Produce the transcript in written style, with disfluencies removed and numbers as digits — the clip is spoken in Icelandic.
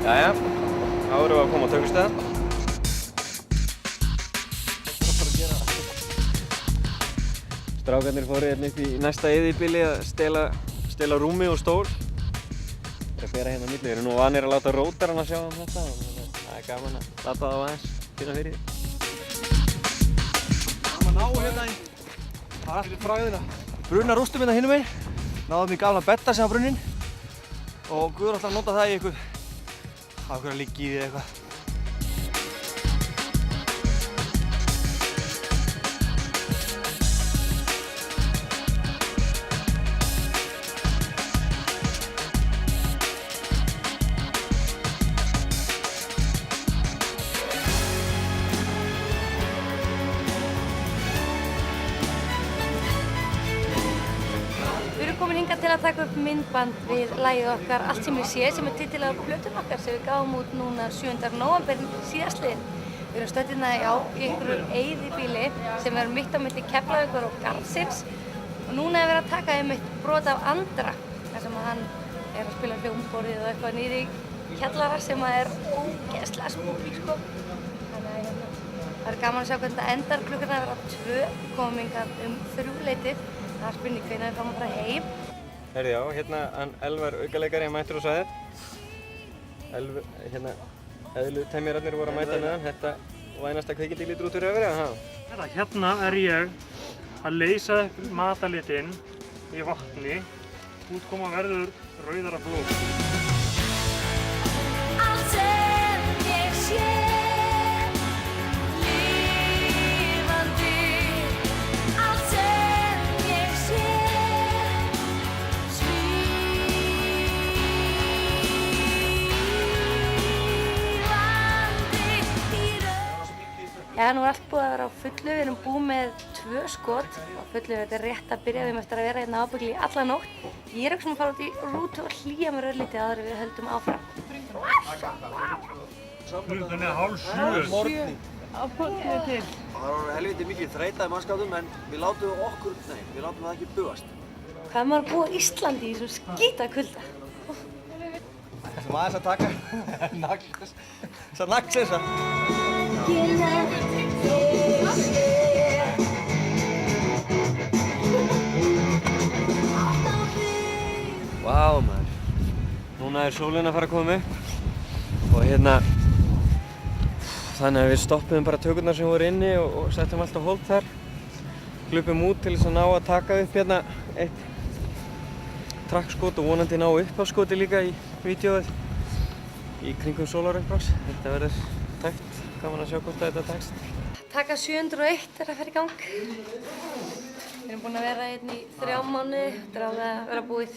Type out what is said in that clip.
Jæja, þá erum við að koma á tökustað. Strákarnir fóru hérna upp í næsta eyðibýli að stela rúmi og stól. Það er að bera hérna á milli. Við erum nú vanir að láta rótarana sjá þetta. Það er gaman að láta það aðeins finna fyrir því. Við erum að ná hérna í, það er allir fræðina. Brunna rústum hérna hinum megin. Náðum í gamla betta sem var brunninn. Og Guður ætlar að nota það í einhverja liggi í því eða eitthvað. Við erum komin hingað til að taka upp myndband við lagið okkar Allt sem ég sé, sem er titilað á plötunni okkar sem við gáfum út núna 7. nóvember síðastliðinn. Við erum stödd hérna í einhverju eyðibýli sem er mitt á milli Keflavíkur og Garðsins og núna er verið að taka einmitt brot af Andra þar sem hann er að spila hljómborðið og eitthvað niðri í kjallara sem er ógeðslega spooky sko. Þannig að það er gaman að sjá hvernig það endar, klukkan er að vera 2, við komum hingað 3-leytið. Það er spurning hvernig við fáum að fara heim. Herði já, hérna hann Elvar aukaleikari mættur á svæðið. Hérna eðlutemjararnir voru að mæta með hann. Þetta vænasta kvikindi lítur út fyrir að vera. Hérna er ég að leysa upp matalitinn í vatni. Útkoma verður rauðara blóð. Allt sem ég sé Já, nú er allt búið að vera á fullu, við erum búið með 2 skot á fullu, þetta er rétt að byrja, við erum eftir að vera hérna ábyggli í alla nótt. Ég er ekki að fara út í rútu og hlýja mér örlítið áður en við höldum áfram. Klukkan er 6:30. Á potinu til. Það var helviti mikið þreyta í mannskapnum en við látum það ekki bugast. Hvað er maður að búa á Íslandi í þessum skítakulda? Það sem aðeins að taka naglsessa. Vá maður, núna er sólin að fara að koma upp og hérna þannig að við stoppuðum bara tökurnar sem voru inni og settum allt á hold þar. Hlupum út til þess að ná að taka upp hérna eitt trakkskot og vonandi ná upphafskoti líka í vídeóið í kringum sólarupprás. Þetta verður tækt, gaman að sjá hvort þetta tekst. Taka 701 er að fara í gang. Við erum búin að vera hérna í 3 mánuði, þetta er alveg að vera búið.